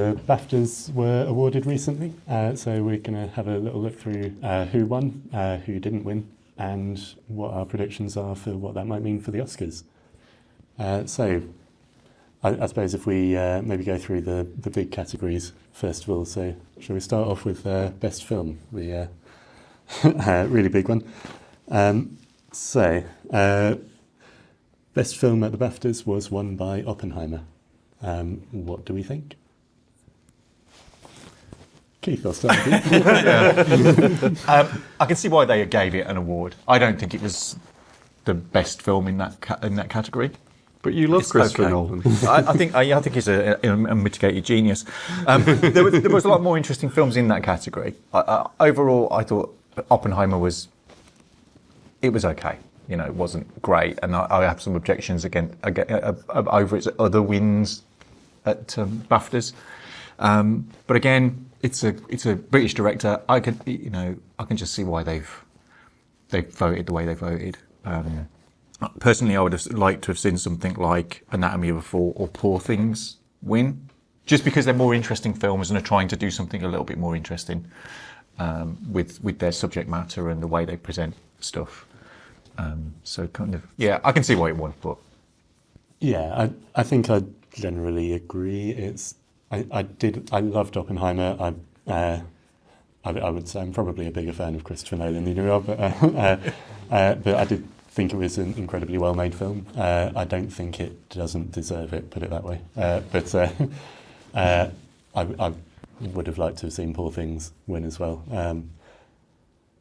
The BAFTAs were awarded recently, so we're going to have a little look through who won, who didn't win, and what our predictions are for what that might mean for the Oscars. So I suppose if we maybe go through the big categories first of all. So shall we start off with Best Film, the really big one. Best Film at the BAFTAs was won by Oppenheimer. What do we think? Keith, I'll start with you. I can see why they gave it an award. I don't think it was the best film in that category. But you love Christopher Nolan. I think he's a mitigated genius. There was a lot more interesting films in that category. Overall, I thought Oppenheimer was okay. You know, it wasn't great, and I have some objections again over its other wins at BAFTAs. But again, it's a British director. I can just see why they've voted the way they voted. Personally, I would have liked to have seen something like Anatomy of a Fall or Poor Things win, just because they're more interesting films and are trying to do something a little bit more interesting with their subject matter and the way they present stuff. So kind of, yeah, I can see why it won, but yeah, I think I generally agree. I loved Oppenheimer. I would say I'm probably a bigger fan of Christopher Nolan than you are, but I did think it was an incredibly well-made film. I don't think it doesn't deserve it, put it that way. But I would have liked to have seen Poor Things win as well.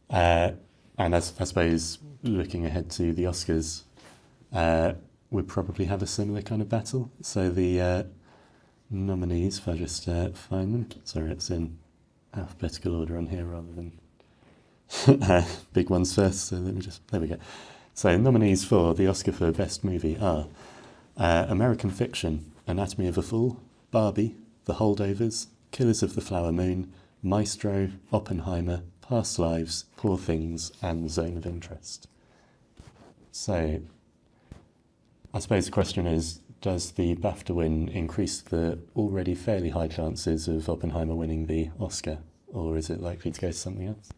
And I suppose looking ahead to the Oscars, we'd probably have a similar kind of battle. So the nominees, if I just find them. Sorry, it's in alphabetical order on here rather than big ones first. So there we go. So nominees for the Oscar for Best Movie are American Fiction, Anatomy of a Fall, Barbie, The Holdovers, Killers of the Flower Moon, Maestro, Oppenheimer, Past Lives, Poor Things, and Zone of Interest. So I suppose the question is, does the BAFTA win increase the already fairly high chances of Oppenheimer winning the Oscar, or is it likely to go to something else?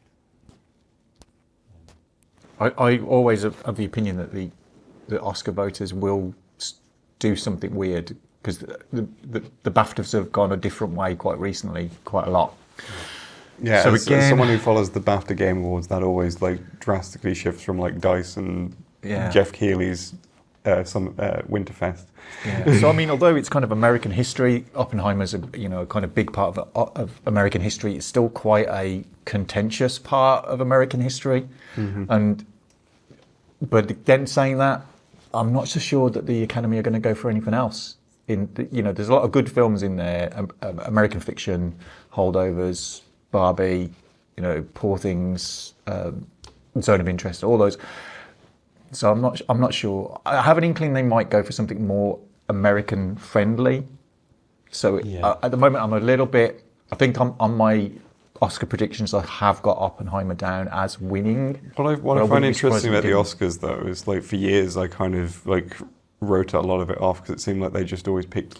I always have the opinion that the Oscar voters will do something weird, because the BAFTAs have gone a different way quite recently, quite a lot. Yeah, so as someone who follows the BAFTA Game Awards, that always drastically shifts from Dice and Jeff Keighley's Winterfest. Yeah. So I mean, although it's kind of American history, Oppenheimer's a kind of big part of American history. It's still quite a contentious part of American history, but then saying that, I'm not so sure that the Academy are going to go for anything else. There's a lot of good films in there: American Fiction, Holdovers, Barbie, Poor Things, Zone of Interest, all those. So I'm not sure. I have an inkling they might go for something more American friendly. So at the moment, I'm a little bit. I think on my Oscar predictions, I have got Oppenheimer down as winning. What I find interesting about the Oscars, though, is for years I kind of wrote a lot of it off because it seemed like they just always picked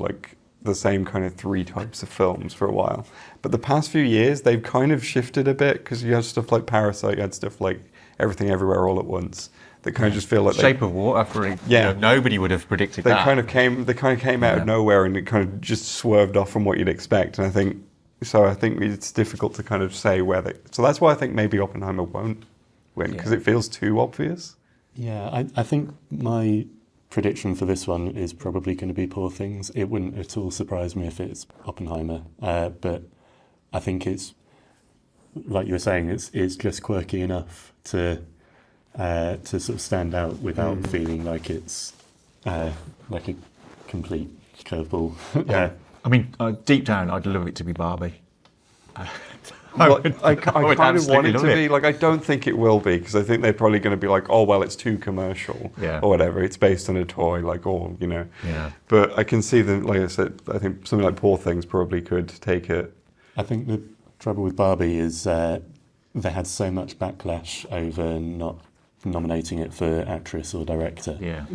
the same kind of three types of films for a while. But the past few years, they've kind of shifted a bit, because you had stuff like Parasite, you had stuff like Everything Everywhere All at Once. That kind of just feel like Shape of Water. Nobody would have predicted that. They kind of came out of nowhere, and it kind of just swerved off from what you'd expect. And I think it's difficult to kind of say where they. So that's why I think maybe Oppenheimer won't win, because it feels too obvious. Yeah, I think my prediction for this one is probably going to be Poor Things. It wouldn't at all surprise me if it's Oppenheimer, but I think it's, like you were saying, it's just quirky enough to sort of stand out without feeling like it's like a complete curveball. I mean, deep down, I'd love it to be Barbie. I kind of want it to be. I don't think it will be, because I think they're probably going to be oh, well, it's too commercial or whatever. It's based on a toy, Yeah. But I can see that, like I said, I think something like Poor Things probably could take it. I think the trouble with Barbie is they had so much backlash over not nominating it for actress or director. Yeah.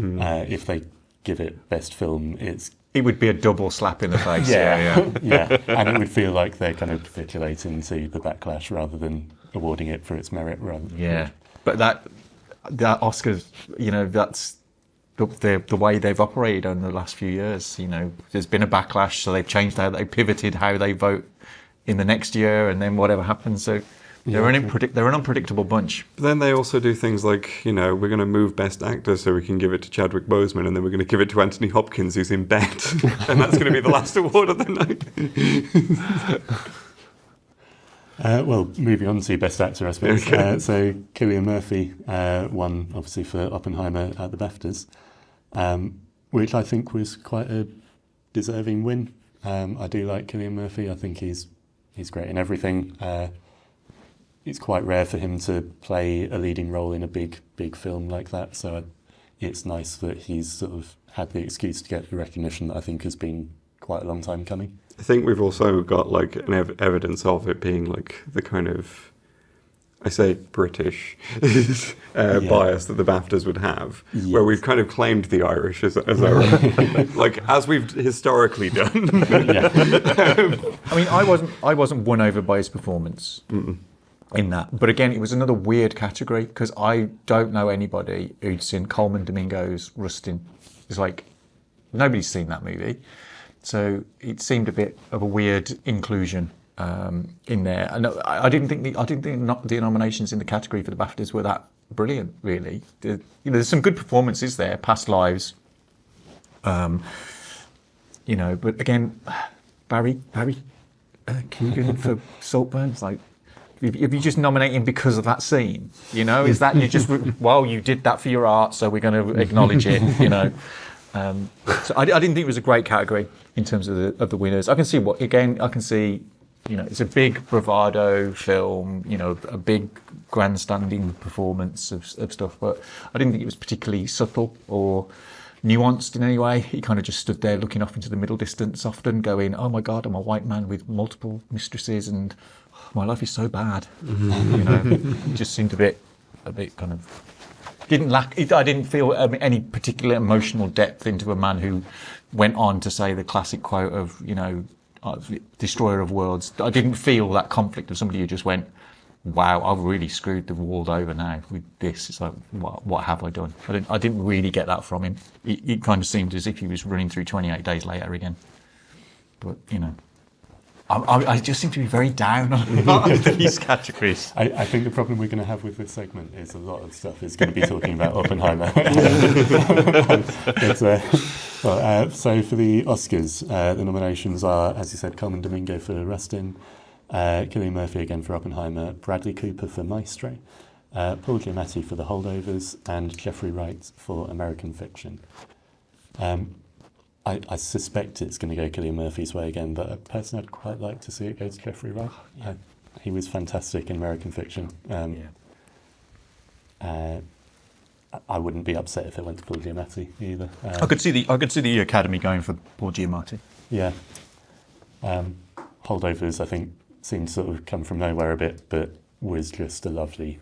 If they give it best film, it's It would be a double slap in the face. Yeah. Yeah, and it would feel like they're kind of capitulating to the backlash rather than awarding it for its merit. Yeah, but that Oscars, that's the way they've operated in the last few years. There's been a backlash, so they've changed how they pivoted how they vote in the next year, and then whatever happens. So they're an unpredictable bunch. But then they also do things like, we're going to move Best Actor so we can give it to Chadwick Boseman, and then we're going to give it to Anthony Hopkins, who's in bed, and that's going to be the last award of the night. Well, moving on to Best Actor, I suppose. Okay. So Cillian Murphy won, obviously, for Oppenheimer at the Baftas, which I think was quite a deserving win. I do like Cillian Murphy. I think he's great in everything. It's quite rare for him to play a leading role in a big film like that. So it's nice that he's sort of had the excuse to get the recognition that I think has been quite a long time coming. I think we've also got like an evidence of it being like the kind of, I say British bias that the BAFTAs would have, where we've kind of claimed the Irish as our, like as we've historically done. I mean, I wasn't won over by his performance. In that, but again, it was another weird category because I don't know anybody who'd seen Coleman Domingo's Rustin. It's like nobody's seen that movie, so it seemed a bit of a weird inclusion in there. And I didn't think the nominations in the category for the BAFTAs were that brilliant. Really, there's some good performances there, Past Lives. But again, Barry Keoghan for Saltburn, like. If you just nominate him because of that scene, is that you just, well, you did that for your art, so we're going to acknowledge it, So I didn't think it was a great category in terms of the winners. I can see, it's a big bravado film, a big grandstanding performance of stuff, but I didn't think it was particularly subtle or nuanced in any way. He kind of just stood there looking off into the middle distance, often going, "Oh my God, I'm a white man with multiple mistresses, and my life is so bad." It just seemed a bit kind of didn't lack. I didn't feel any particular emotional depth into a man who went on to say the classic quote of, "Destroyer of worlds." I didn't feel that conflict of somebody who just went, "Wow, I've really screwed the world over now with this." It's like, what have I done? I didn't really get that from him. It kind of seemed as if he was running through 28 Days Later again. But, I just seem to be very down on these categories. I think the problem we're going to have with this segment is a lot of stuff is going to be talking about Oppenheimer. So for the Oscars, the nominations are, as you said, Coleman Domingo for Rustin, Cillian Murphy again for Oppenheimer, Bradley Cooper for Maestro, Paul Giamatti for The Holdovers, and Jeffrey Wright for American Fiction. I suspect it's going to go Cillian Murphy's way again, but personally I'd quite like to see it go to Jeffrey Wright. He was fantastic in American Fiction. I wouldn't be upset if it went to Paul Giamatti either. I could see the Academy going for Paul Giamatti. Yeah. Holdovers, I think, seemed to sort of come from nowhere a bit, but was just a lovely,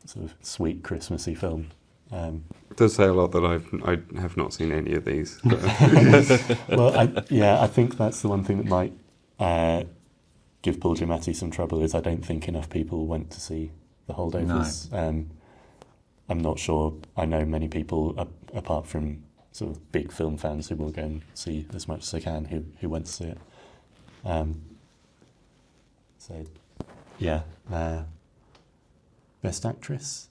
sort of sweet Christmassy film. It does say a lot that I have not seen any of these. Well, I think that's the one thing that might give Paul Giamatti some trouble is I don't think enough people went to see The Holdovers. No. I'm not sure I know many people, apart from sort of big film fans who will go and see as much as they can, who went to see it. Best Actress,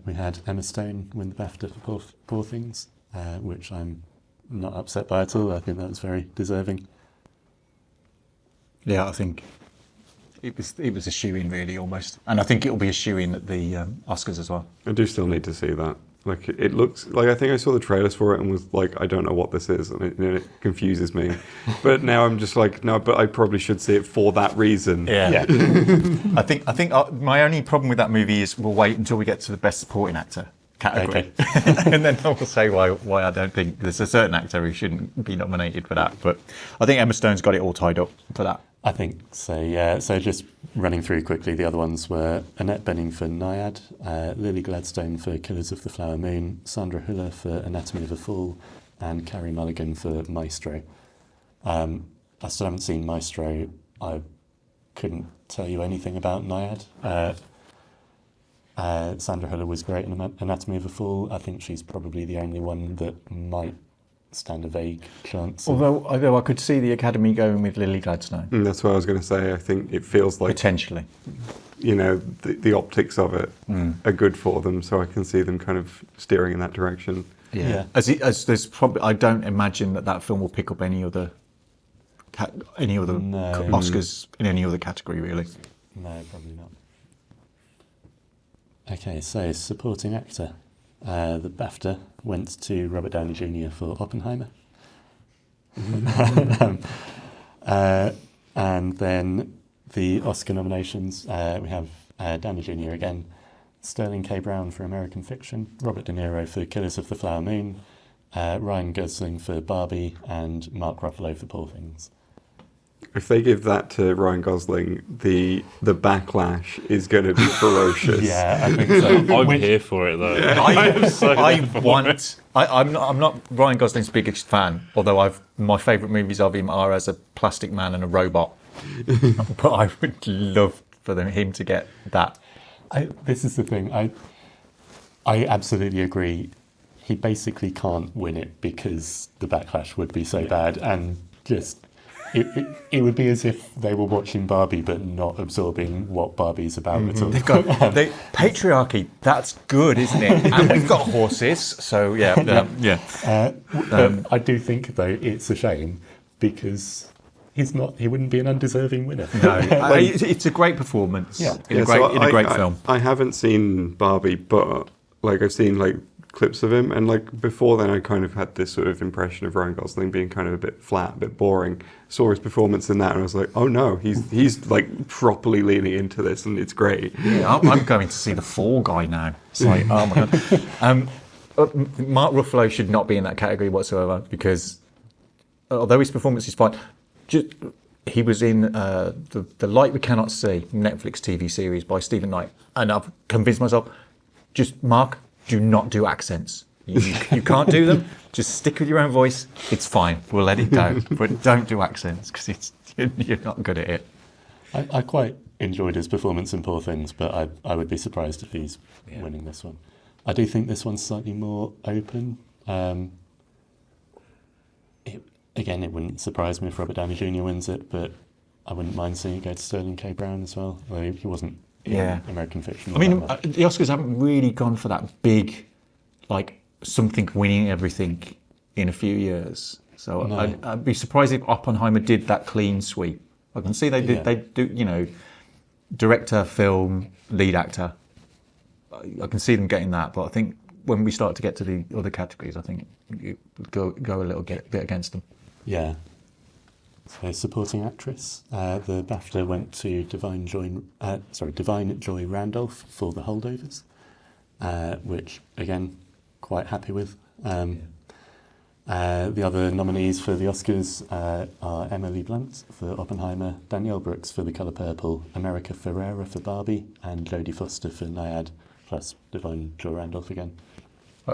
we had Emma Stone win the BAFTA for Poor Things, which I'm not upset by at all. I think that was very deserving. Yeah, I think it was a shoe-in really almost, and I think it'll be a shoe-in at the Oscars as well. I do still need to see that. Like it looks like I think I saw the trailers for it and was like, I don't know what this is, and it confuses me. But now I'm just like, no, but I probably should see it for that reason. Yeah. I think my only problem with that movie is we'll wait until we get to the Best Supporting Actor category, and then I will say why I don't think there's a certain actor who shouldn't be nominated for that. But I think Emma Stone's got it all tied up for that. I think so, yeah. So just running through quickly, the other ones were Annette Bening for Naiad, Lily Gladstone for Killers of the Flower Moon, Sandra Hüller for Anatomy of a Fall, and Carey Mulligan for Maestro. I still haven't seen Maestro. I couldn't tell you anything about Naiad. Sandra Hüller was great in Anatomy of a Fall. I think she's probably the only one that might stand a vague chance. Although I could see the Academy going with Lily Gladstone. That's what I was going to say. I think it feels like Potentially. The optics of it are good for them, so I can see them kind of steering in that direction. Yeah. As there's probably, I don't imagine that film will pick up any other Oscars in any other category, really. No, probably not. Okay, so supporting actor. The BAFTA went to Robert Downey Jr. for Oppenheimer. And then the Oscar nominations, we have Downey Jr. again, Sterling K. Brown for American Fiction, Robert De Niro for Killers of the Flower Moon, Ryan Gosling for Barbie, and Mark Ruffalo for Poor Things. If they give that to Ryan Gosling, the backlash is going to be ferocious. Yeah, I think so. I'm here for it though. I'm not Ryan Gosling's biggest fan, although my favourite movies of him are as a plastic man and a robot. But I would love for him to get that. This is the thing. I absolutely agree. He basically can't win it because the backlash would be so bad, and just it would be as if they were watching Barbie but not absorbing what Barbie's about at all. Patriarchy, that's good, isn't it? And we've got horses, so yeah. I do think though it's a shame because he wouldn't be an undeserving winner. No, it's a great performance. Yeah. In a great film. I haven't seen Barbie, but I've seen clips of him, and before then I kind of had this sort of impression of Ryan Gosling being kind of a bit flat, a bit boring. Saw his performance in that and I was like, oh no, he's properly leaning into this and it's great. Yeah, I'm going to see The Fall Guy now. It's like, oh my god. Mark Ruffalo should not be in that category whatsoever because although his performance is fine, he was in the Light We Cannot See Netflix TV series by Stephen Knight, and I've convinced myself, just Mark, do not do accents. You can't do them. Just stick with your own voice. It's fine. We'll let it go. But don't do accents because you're not good at it. I quite enjoyed his performance in Poor Things, but I would be surprised if he's winning this one. I do think this one's slightly more open. It wouldn't surprise me if Robert Downey Jr. wins it, but I wouldn't mind seeing it go to Sterling K. Brown as well. He wasn't in American Fiction. I mean, the Oscars haven't really gone for that big, something winning everything in a few years. So no. I'd be surprised if Oppenheimer did that clean sweep. I can see they did. Yeah. They do, director, film, lead actor. I can see them getting that, but I think when we start to get to the other categories, I think you go a little bit against them. Yeah. So supporting actress, the BAFTA went to Divine Joy Randolph for The Holdovers, which again, quite happy with. The other nominees for the Oscars are Emily Blunt for Oppenheimer, Danielle Brooks for The Colour Purple, America Ferrera for Barbie, and Jodie Foster for Naiad, plus Divine Joy Randolph again.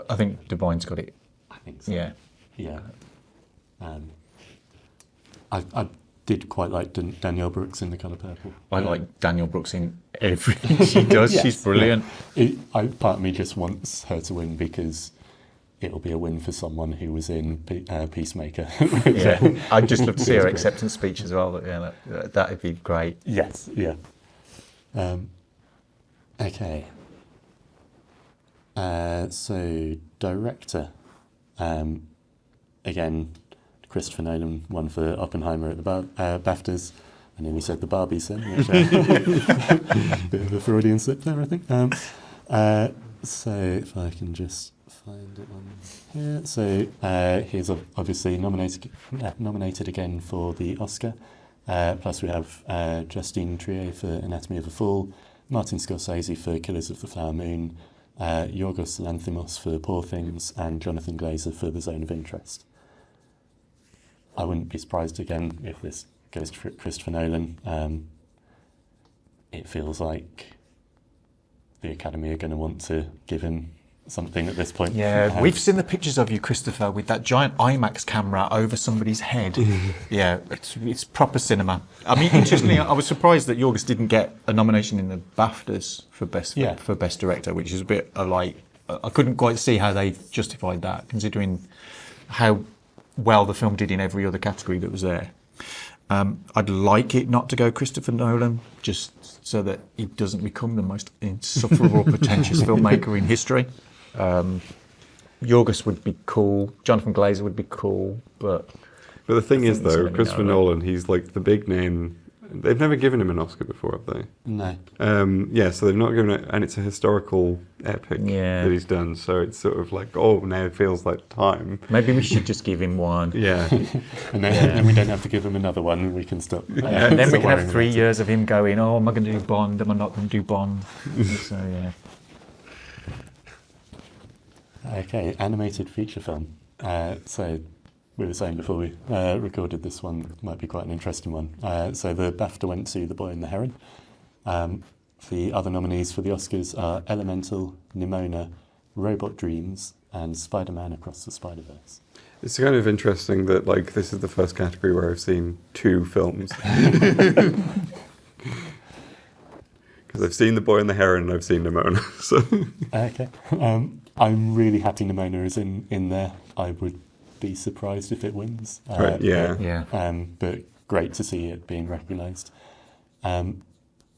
I think Divine's got it. I think so. Yeah. I did quite like Danielle Brooks in The Colour Purple. I like Danielle Brooks in everything she does. Yes, she's brilliant. Part of me just wants her to win because it'll be a win for someone who was in Peacemaker. Yeah, I'd just love to see her acceptance speech as well. That'd be great. Yes, yeah. Okay. So director, again, Christopher Nolan won for Oppenheimer at the BAFTAs. I nearly said the Barbies then, which bit of a Freudian slip there, I think. So if I can just find it on here. So he's obviously nominated again for the Oscar. Plus we have Justine Triet for Anatomy of a Fall, Martin Scorsese for Killers of the Flower Moon, Yorgos Lanthimos for Poor Things, and Jonathan Glazer for The Zone of Interest. I wouldn't be surprised again if this goes to Christopher Nolan. It feels like the Academy are going to want to give him something at this point. Yeah, we've seen the pictures of you, Christopher, with that giant IMAX camera over somebody's head. Yeah, it's proper cinema. I mean, interestingly, I was surprised that Yorgos didn't get a nomination in the BAFTAs for best director, which is a bit like I couldn't quite see how they justified that, considering how well the film did in every other category that was there. I'd like it not to go Christopher Nolan, just so that he doesn't become the most insufferable, pretentious filmmaker in history. Yorgos would be cool. Jonathan Glazer would be cool, but the thing is, though, Christopher Nolan, he's like the big name. They've never given him an Oscar before, have they? No. Yeah, so they've not given it, and it's a historical epic that he's done. So it's sort of like, oh, now it feels like time. Maybe we should just give him one. Yeah, and then we don't have to give him another one. We can stop. And then we can have 3 years of him going, oh, am I going to do Bond? Am I not going to do Bond? So yeah. Okay, animated feature film. So we were saying before we recorded, this one might be quite an interesting one. So the BAFTA went to The Boy and the Heron. The other nominees for the Oscars are Elemental, Nimona, Robot Dreams, and Spider-Man Across the Spider-Verse. it's kind of interesting that like this is the first category where I've seen 2 films. Because I've seen The Boy and the Heron and I've seen Nimona. So. Okay. I'm really happy Nimona is in there. I would be surprised if it wins. Right, yeah. But great to see it being recognised.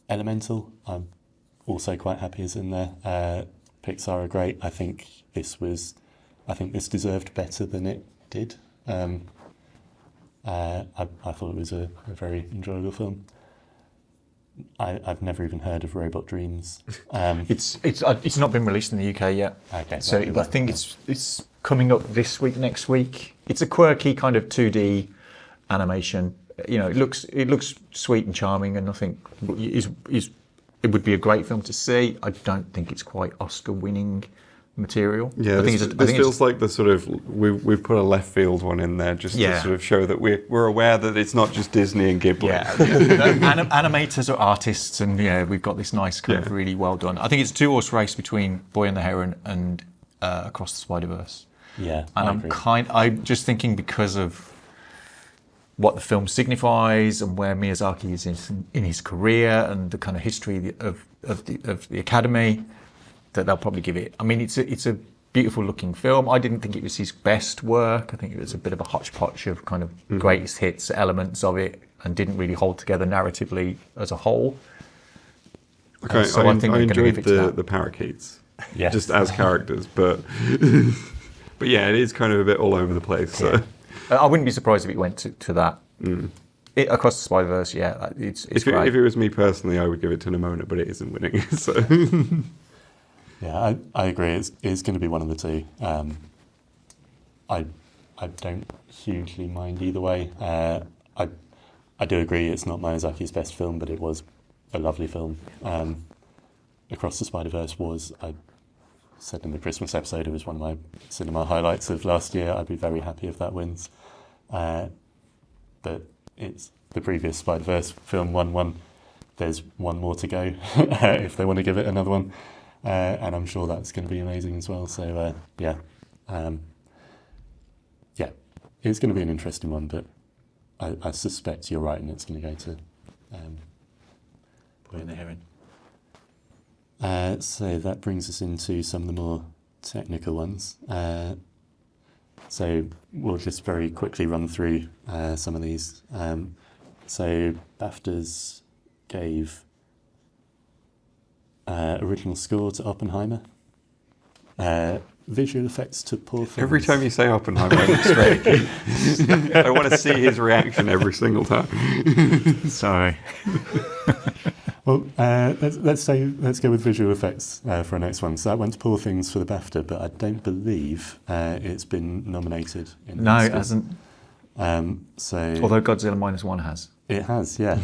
Elemental, I'm also quite happy is in there. Pixar are great. I think this deserved better than it did. I thought it was a very enjoyable film. I've never even heard of Robot Dreams. It's not been released in the UK yet. Okay, so I think it's coming up this week, next week. It's a quirky kind of 2D animation. You know, it looks sweet and charming, and I think it would be a great film to see. I don't think it's quite Oscar-winning material. Yeah, this feels like the sort of we've put a left field one in there just to sort of show that we're aware that it's not just Disney and Ghibli. Animators are artists, and we've got this nice kind of really well done. I think it's a 2-horse race between Boy and the Heron and Across the Spider-Verse. Yeah, and I'm just thinking because of what the film signifies and where Miyazaki is in his career and the kind of history of the Academy, that they'll probably give it. I mean, it's a beautiful looking film. I didn't think it was his best work. I think it was a bit of a hodgepodge of kind of greatest hits elements of it, and didn't really hold together narratively as a whole. Okay, so I think I we're going to enjoyed give it to the parakeets, yes. just as characters, but yeah, it is kind of a bit all over the place. So. I wouldn't be surprised if it went to that. Across the Spider-Verse, it's great. If it was me personally, I would give it to Nimona, but it isn't winning. So. Yeah, I agree. It's going to be one of the two. I don't hugely mind either way. I do agree it's not Miyazaki's best film, but it was a lovely film. Across the Spider-Verse was, I said in the Christmas episode, it was one of my cinema highlights of last year. I'd be very happy if that wins. But it's the previous Spider-Verse film won one. There's one more to go if they want to give it another one. And I'm sure that's going to be amazing as well. So, it's going to be an interesting one, but I suspect you're right and it's going to go to Boy and the Heron. So that brings us into some of the more technical ones. So we'll just very quickly run through some of these. So BAFTAs gave original score to Oppenheimer. Visual effects to Poor Things. Every time you say Oppenheimer, I'm straight. I want to see his reaction every single time. Sorry. Well, let's go with visual effects for our next one. So that went to Poor Things for the BAFTA, but I don't believe it's been nominated. No, it hasn't. So although Godzilla -1 has. It has, yeah.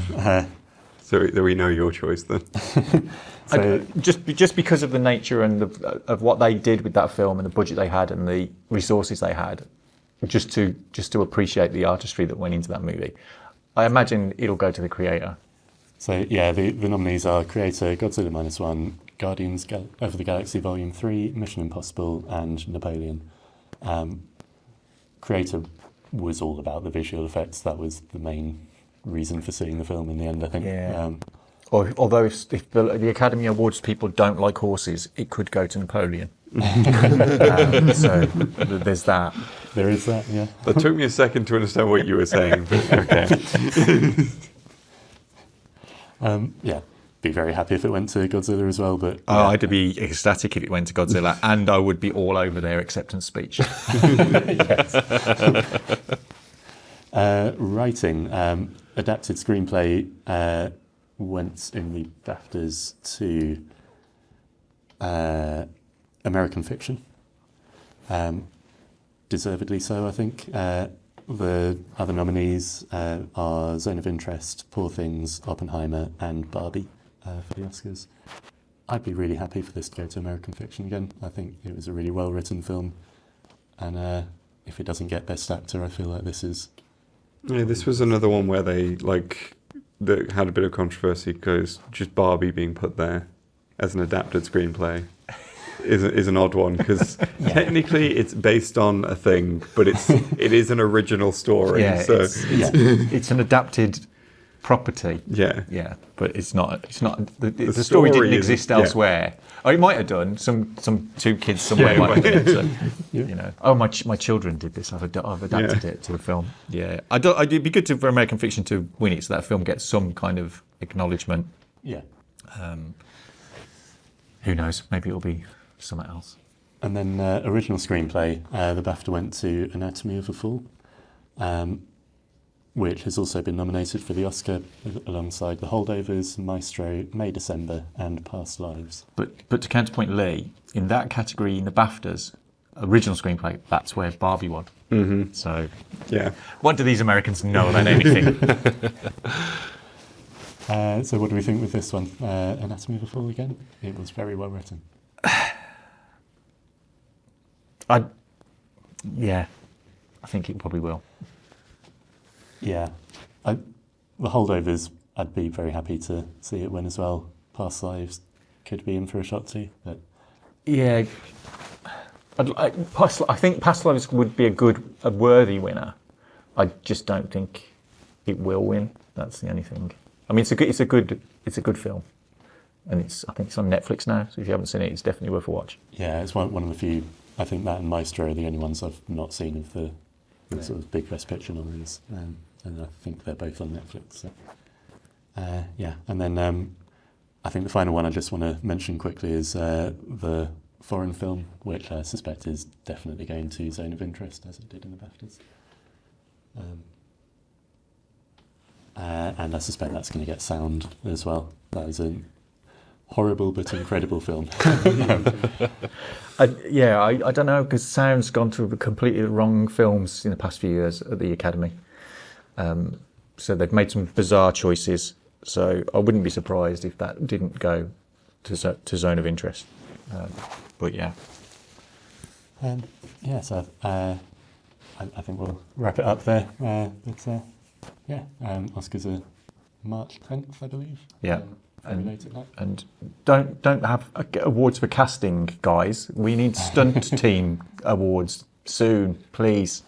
So we know your choice then. So, just because of the nature and of what they did with that film and the budget they had and the resources they had, just to appreciate the artistry that went into that movie, I imagine it'll go to the creator. So yeah, the nominees are creator Godzilla -1, Guardians of the Galaxy Volume 3, Mission Impossible, and Napoleon. Creator was all about the visual effects. That was the main reason for seeing the film in the end, I think. Yeah. Although if the Academy Awards people don't like horses, it could go to Napoleon. So there's that. There is that, yeah. That took me a second to understand what you were saying, but okay. Yeah, be very happy if it went to Godzilla as well, but... Oh, yeah. I'd be ecstatic if it went to Godzilla, and I would be all over their acceptance speech. Writing. Adapted screenplay went in the BAFTAs to American Fiction. Deservedly so, I think. The other nominees are Zone of Interest, Poor Things, Oppenheimer, and Barbie for the Oscars. I'd be really happy for this to go to American Fiction again. I think it was a really well-written film, and if it doesn't get Best Actor, I feel like this is... Yeah, this was another one where they that had a bit of controversy because just Barbie being put there as an adapted screenplay is an odd one because technically it's based on a thing, but it is an original story. Yeah, so it's an adapted property. Yeah, but it's not. The story didn't exist elsewhere. Oh, it might have done. Some two kids somewhere might have done it. So, you know. Oh, my children did this. I've adapted it to a film. Yeah, it'd be good for American Fiction to win it, so that film gets some kind of acknowledgement. Yeah. Who knows? Maybe it'll be something else. And then original screenplay, the BAFTA went to Anatomy of a Fall, which has also been nominated for the Oscar alongside The Holdovers, Maestro, May December, and Past Lives. But to counterpoint Lee, in that category in the BAFTAs, original screenplay, that's where Barbie won. Mm-hmm. So, yeah. What do these Americans know about anything? So what do we think with this one? Anatomy of a Fall again? It was very well written. I think it probably will. Yeah. The Holdovers, I'd be very happy to see it win as well. Past Lives could be in for a shot too. But yeah. I think Past Lives would be a worthy winner. I just don't think it will win. That's the only thing. I mean, it's a good film, and I think it's on Netflix now. So if you haven't seen it, it's definitely worth a watch. yeah, it's one of the few. I think that and Maestro are the only ones I've not seen of the sort of big Best Picture nominees, and I think they're both on Netflix. So. Yeah, and then I think the final one I just want to mention quickly is the foreign film, which I suspect is definitely going to Zone of Interest, as it did in the BAFTAs. And I suspect that's going to get sound as well. That is a horrible but incredible film. I don't know, because sound's gone to completely wrong films in the past few years at the Academy. So they've made some bizarre choices. So I wouldn't be surprised if that didn't go to Zone of Interest. But yeah. So I think we'll wrap it up there. Oscars are March 10th, I believe. Yeah. And don't have awards for casting, guys. We need stunt team awards soon, please.